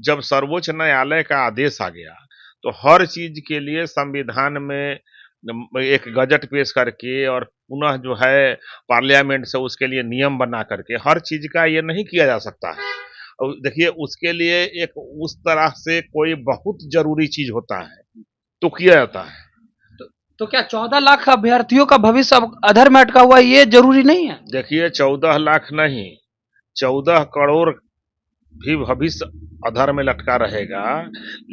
जब सर्वोच्च न्यायालय का आदेश आ गया, तो हर चीज के लिए संविधान में एक गजट पेश करके और पुनः जो है पार्लियामेंट से उसके लिए नियम बना करके हर चीज का ये नहीं किया जा सकता है। और देखिए उसके लिए एक उस तरह से कोई बहुत जरूरी चीज होता है तो किया जाता है। तो क्या 14 लाख अभ्यर्थियों का भविष्य अब अधर में अटका हुआ है, ये जरूरी नहीं है? देखिए 14 लाख नहीं, 14 करोड़ भी भविष्य अधर में लटका रहेगा,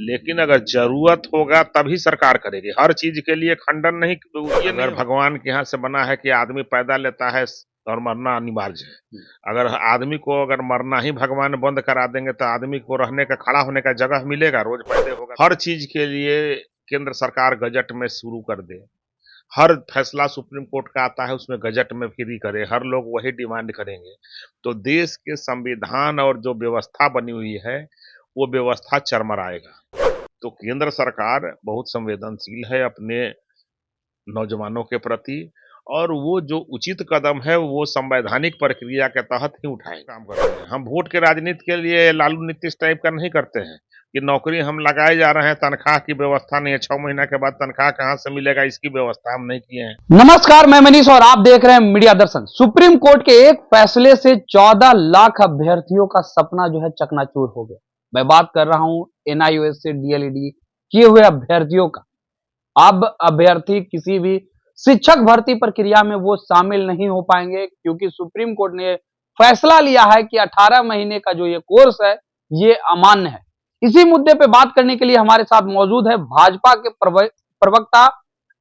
लेकिन अगर जरूरत होगा तभी सरकार करेगी। हर चीज के लिए खंडन नहीं, ये अगर भगवान के यहाँ से बना है कि आदमी पैदा लेता है और मरना अनिवार्य है। अगर आदमी को अगर मरना ही भगवान बंद करा देंगे तो आदमी को रहने का, खड़ा होने का जगह मिलेगा, रोज पैदा होगा। हर चीज के लिए केंद्र सरकार गजट में शुरू कर दे, हर फैसला सुप्रीम कोर्ट का आता है उसमें गजट में फ्री करे, हर लोग वही डिमांड करेंगे, तो देश के संविधान और जो व्यवस्था बनी हुई है वो व्यवस्था चरमराएगा। तो केंद्र सरकार बहुत संवेदनशील है अपने नौजवानों के प्रति, और वो जो उचित कदम है वो संवैधानिक प्रक्रिया के तहत ही उठाए काम कर रहे हैं। हम वोट के राजनीति के लिए लालू नीतीश टाइप का नहीं करते हैं कि नौकरी हम लगाए जा रहे हैं, तनख्वाह की व्यवस्था नहीं है, 6 महीना के बाद तनख्वाह कहाँ से मिलेगा इसकी व्यवस्था हम नहीं किए हैं। नमस्कार, मैं मनीष और आप देख रहे हैं मीडिया दर्शन। सुप्रीम कोर्ट के एक फैसले से 14 लाख अभ्यर्थियों का सपना जो है चकनाचूर हो गया। मैं बात कर रहा हूं एनआईओएस से डीएलईडी किए हुए अभ्यर्थियों का। अब अभ्यर्थी किसी भी शिक्षक भर्ती प्रक्रिया में वो शामिल नहीं हो पाएंगे, क्योंकि सुप्रीम कोर्ट ने फैसला लिया है कि 18 महीने का जो ये कोर्स है ये अमान्य है। इसी मुद्दे पे बात करने के लिए हमारे साथ मौजूद है भाजपा के प्रवक्ता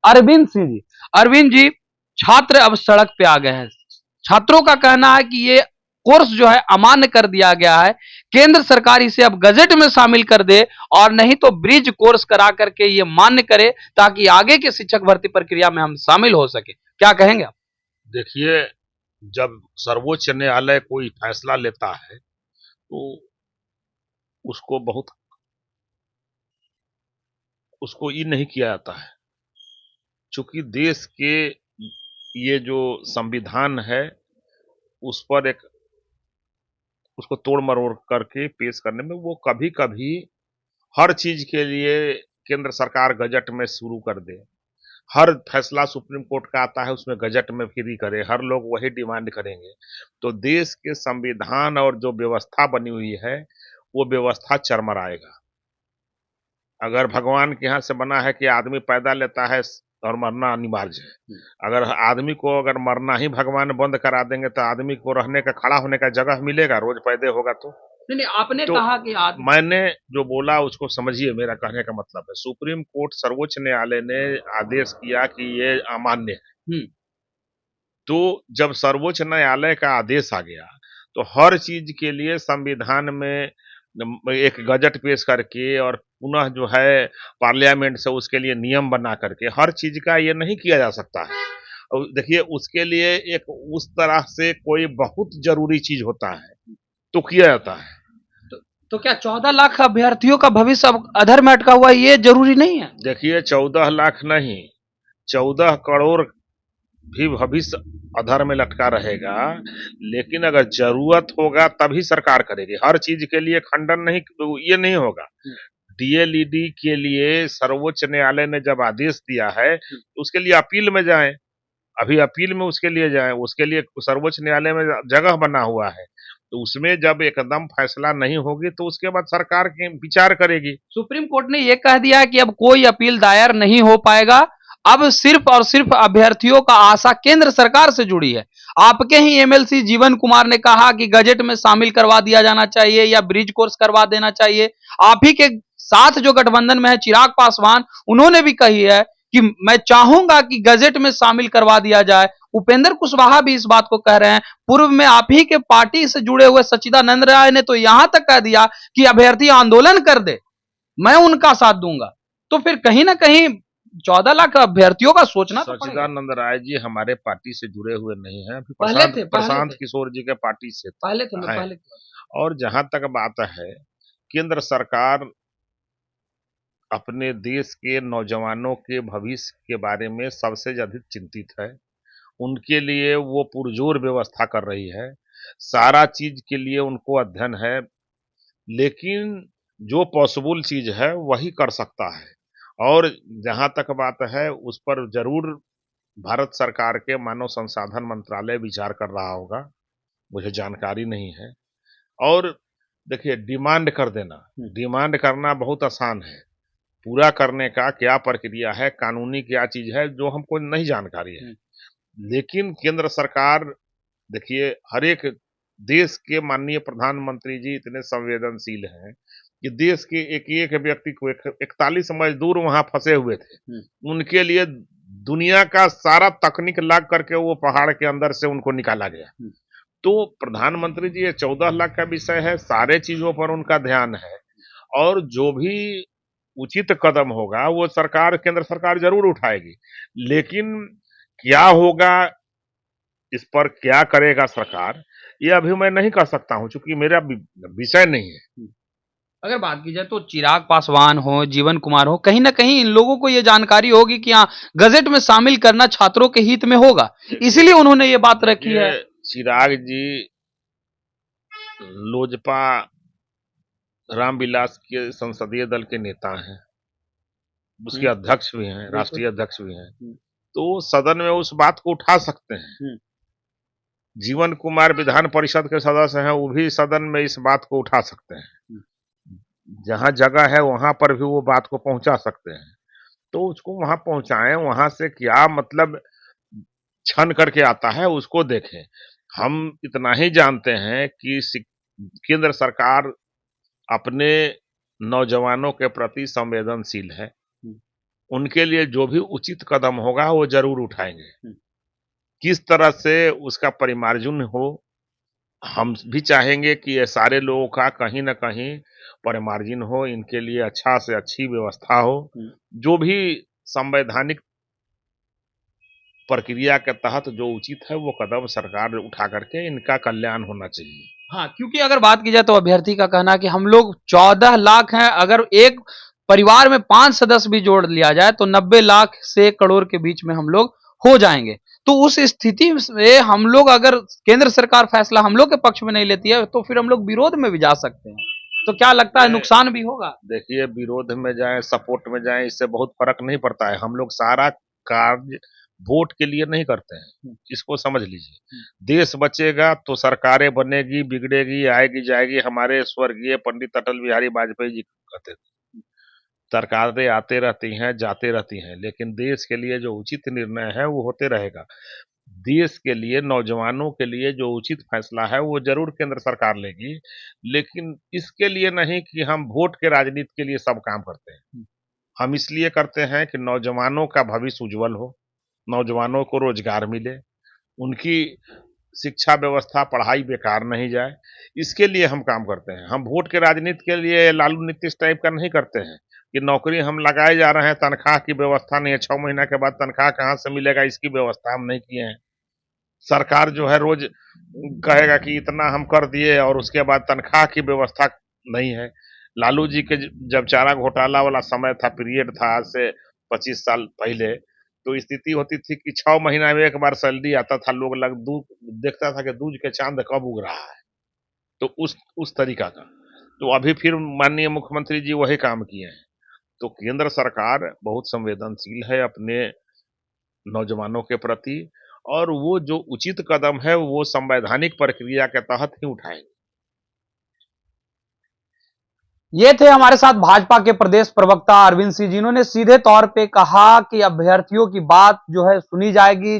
अरविंद सिंह जी। अरविंद जी, छात्र अब सड़क पे आ गए हैं। छात्रों का कहना है कि ये कोर्स जो है अमान्य कर दिया गया है, केंद्र सरकार इसे अब गजट में शामिल कर दे और नहीं तो ब्रिज कोर्स करा करके ये मान्य करे, ताकि आगे के शिक्षक भर्ती प्रक्रिया में हम शामिल हो सके। क्या कहेंगे आप? देखिए, जब सर्वोच्च न्यायालय कोई फैसला लेता है तो उसको बहुत उसको ये नहीं किया जाता है, चूंकि देश के ये जो संविधान है उस पर एक उसको तोड़ मरोड़ करके पेश करने में वो कभी कभी हर चीज के लिए केंद्र सरकार गजट में शुरू कर दे, हर फैसला सुप्रीम कोर्ट का आता है उसमें गजट में फ्री करे, हर लोग वही डिमांड करेंगे, तो देश के संविधान और जो व्यवस्था बनी हुई है वो व्यवस्था चरमराएगा। अगर भगवान के यहाँ से बना है कि आदमी पैदा लेता है और मरना अनिवार्य है, अगर आदमी को अगर मरना ही भगवान बंद करा देंगे तो आदमी को रहने का, खड़ा होने का जगह मिलेगा, रोज पैदा होगा। तो नहीं, आपने तो कहा कि मैंने जो बोला उसको समझिए, मेरा कहने का मतलब है सुप्रीम कोर्ट सर्वोच्च न्यायालय ने आदेश किया कि ये अमान्य है। तो जब सर्वोच्च न्यायालय का आदेश आ गया तो हर चीज के लिए संविधान में एक गजट पेश करके और पुनः जो है पार्लियामेंट से उसके लिए नियम बना करके हर चीज का ये नहीं किया जा सकता है। और देखिए उसके लिए एक उस तरह से कोई बहुत जरूरी चीज होता है तो किया जाता है। तो क्या 14 लाख अभ्यर्थियों का भविष्य अब अधर में अटका हुआ है, ये जरूरी नहीं है? देखिए 14 लाख नहीं, 14 करोड़ भी भविष्य अधर में लटका रहेगा, लेकिन अगर जरूरत होगा तभी सरकार करेगी। हर चीज के लिए खंडन नहीं, ये नहीं होगा। डीएलईडी के लिए सर्वोच्च न्यायालय ने जब आदेश दिया है तो उसके लिए अपील में जाएं, अभी अपील में उसके लिए जाएं, उसके लिए सर्वोच्च न्यायालय में जगह बना हुआ है, तो उसमें जब एकदम फैसला नहीं होगी तो उसके बाद सरकार के विचार करेगी। सुप्रीम कोर्ट ने यह कह दिया है कि अब कोई अपील दायर नहीं हो पाएगा। अब सिर्फ और सिर्फ अभ्यर्थियों का आशा केंद्र सरकार से जुड़ी है। आपके ही एमएलसी जीवन कुमार ने कहा कि गजट में शामिल करवा दिया जाना चाहिए या ब्रिज कोर्स करवा देना चाहिए। आप ही के साथ जो गठबंधन में है चिराग पासवान, उन्होंने भी कही है कि मैं चाहूंगा कि गजट में शामिल करवा दिया जाए। उपेंद्र कुशवाहा भी इस बात को कह रहे हैं। पूर्व में आप ही के पार्टी से जुड़े हुए सच्चिदानंद राय ने तो यहां तक कह दिया कि अभ्यर्थी आंदोलन कर दे, मैं उनका साथ दूंगा। तो फिर कहीं ना कहीं 14 लाख अभ्यर्थियों का सोचना तो पड़ेगा। सच्चिदानंद राय जी हमारे पार्टी से जुड़े हुए नहीं हैं, अभी पहले थे, प्रशांत किशोर जी के पार्टी से पहले थे, मैं हैं। पहले और जहां तक बात है, केंद्र सरकार अपने देश के नौजवानों के भविष्य के बारे में सबसे अधिक चिंतित है। उनके लिए वो पुरजोर व्यवस्था कर रही है, सारा चीज के लिए उनको अध्ययन है, लेकिन जो पॉसिबल चीज है वही कर सकता है। और जहां तक बात है उस पर जरूर भारत सरकार के मानव संसाधन मंत्रालय विचार कर रहा होगा, मुझे जानकारी नहीं है। और देखिए, डिमांड कर देना, डिमांड करना बहुत आसान है, पूरा करने का क्या प्रक्रिया है, कानूनी क्या चीज है, जो हमको नहीं जानकारी है। लेकिन केंद्र सरकार, देखिए, हर एक देश के माननीय प्रधानमंत्री जी इतने संवेदनशील हैं कि देश के एक एक व्यक्ति को 41 मजदूर वहां फंसे हुए थे, उनके लिए दुनिया का सारा तकनीक लाग करके वो पहाड़ के अंदर से उनको निकाला गया। तो प्रधानमंत्री जी, ये 14 लाख का विषय है, सारे चीजों पर उनका ध्यान है। और जो भी उचित कदम होगा वो सरकार, केंद्र सरकार जरूर उठाएगी। लेकिन क्या होगा, इस पर क्या करेगा सरकार, ये अभी मैं नहीं कह सकता हूं, क्योंकि मेरा विषय नहीं है। अगर बात की जाए तो चिराग पासवान हो, जीवन कुमार हो, कहीं ना कहीं इन लोगों को यह जानकारी होगी कि हाँ, गजट में शामिल करना छात्रों के हित में होगा, इसीलिए उन्होंने ये बात रखी है। चिराग जी लोजपा रामविलास के संसदीय दल के नेता हैं, उसके अध्यक्ष भी हैं, राष्ट्रीय अध्यक्ष भी हैं, तो सदन में उस बात को उठा सकते हैं। जीवन कुमार विधान परिषद के सदस्य हैं, वो भी सदन में इस बात को उठा सकते हैं, जहां जगह है वहां पर भी वो बात को पहुंचा सकते हैं। तो उसको वहां पहुंचाएं, वहां से क्या मतलब छन करके आता है उसको देखें। हम इतना ही जानते हैं कि केंद्र सरकार अपने नौजवानों के प्रति संवेदनशील है, उनके लिए जो भी उचित कदम होगा वो जरूर उठाएंगे। किस तरह से उसका परिमार्जन हो, हम भी चाहेंगे कि ये सारे लोगों का कहीं ना कहीं परिमार्जन हो, इनके लिए अच्छा से अच्छी व्यवस्था हो, जो भी संवैधानिक प्रक्रिया के तहत जो उचित है वो कदम सरकार उठा करके इनका कल्याण होना चाहिए। हाँ, क्योंकि अगर बात की जाए तो अभ्यर्थी का कहना है कि हम लोग 14 लाख हैं, अगर एक परिवार में 5 सदस्य भी जोड़ लिया जाए तो 90 लाख से करोड़ के बीच में हम लोग हो जाएंगे। तो उस स्थिति में हम लोग, अगर केंद्र सरकार फैसला हम लोग के पक्ष में नहीं लेती है तो फिर हम लोग विरोध में भी जा सकते हैं। तो क्या लगता है, नुकसान भी होगा? देखिए, विरोध में जाए, सपोर्ट में जाए, इससे बहुत फर्क नहीं पड़ता है। हम लोग सारा कार्य वोट के लिए नहीं करते हैं, इसको समझ लीजिए। देश बचेगा तो सरकारें बनेगी, बिगड़ेगी, आएगी जाएगी। हमारे स्वर्गीय पंडित अटल बिहारी वाजपेयी जी कहते थे, सरकारें आते रहती हैं, जाते रहती हैं, लेकिन देश के लिए जो उचित निर्णय है वो होते रहेगा। देश के लिए, नौजवानों के लिए जो उचित फैसला है वो जरूर केंद्र सरकार लेगी, लेकिन इसके लिए नहीं कि हम वोट के राजनीति के लिए सब काम करते हैं। हम इसलिए करते हैं कि नौजवानों का भविष्य उज्जवल हो, नौजवानों को रोजगार मिले, उनकी शिक्षा व्यवस्था, पढ़ाई बेकार नहीं जाए, इसके लिए हम काम करते हैं। हम वोट के राजनीति के लिए लालू नीतीश टाइप का नहीं करते हैं कि नौकरी हम लगाए जा रहे हैं, तनख्वाह की व्यवस्था नहीं है, 6 महीना के बाद तनख्वाह कहाँ से मिलेगा, इसकी व्यवस्था हम नहीं किए हैं। सरकार जो है रोज कहेगा कि इतना हम कर दिए और उसके बाद तनख्वाह की व्यवस्था नहीं है। लालू जी के जब चारा घोटाला वाला समय था, पीरियड था, आज से 25 साल पहले, तो स्थिति होती थी कि 6 महीना में एक बार सैलरी आता था, लोग देखता था कि दूज के चांद कब उग रहा है। तो उस तरीका का। तो अभी फिर माननीय मुख्यमंत्री जी वही काम किए हैं। तो केंद्र सरकार बहुत संवेदनशील है अपने नौजवानों के प्रति, और वो जो उचित कदम है वो संवैधानिक प्रक्रिया के तहत ही उठाएंगे। ये थे हमारे साथ भाजपा के प्रदेश प्रवक्ता अरविंद सिंह, जिन्होंने सीधे तौर पे कहा कि अभ्यर्थियों की बात जो है सुनी जाएगी।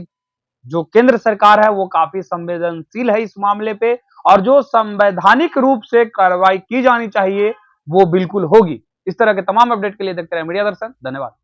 जो केंद्र सरकार है वो काफी संवेदनशील है इस मामले पे, और जो संवैधानिक रूप से कार्रवाई की जानी चाहिए वो बिल्कुल होगी। इस तरह के तमाम अपडेट के लिए देखते रहे मीडिया दर्शन। धन्यवाद।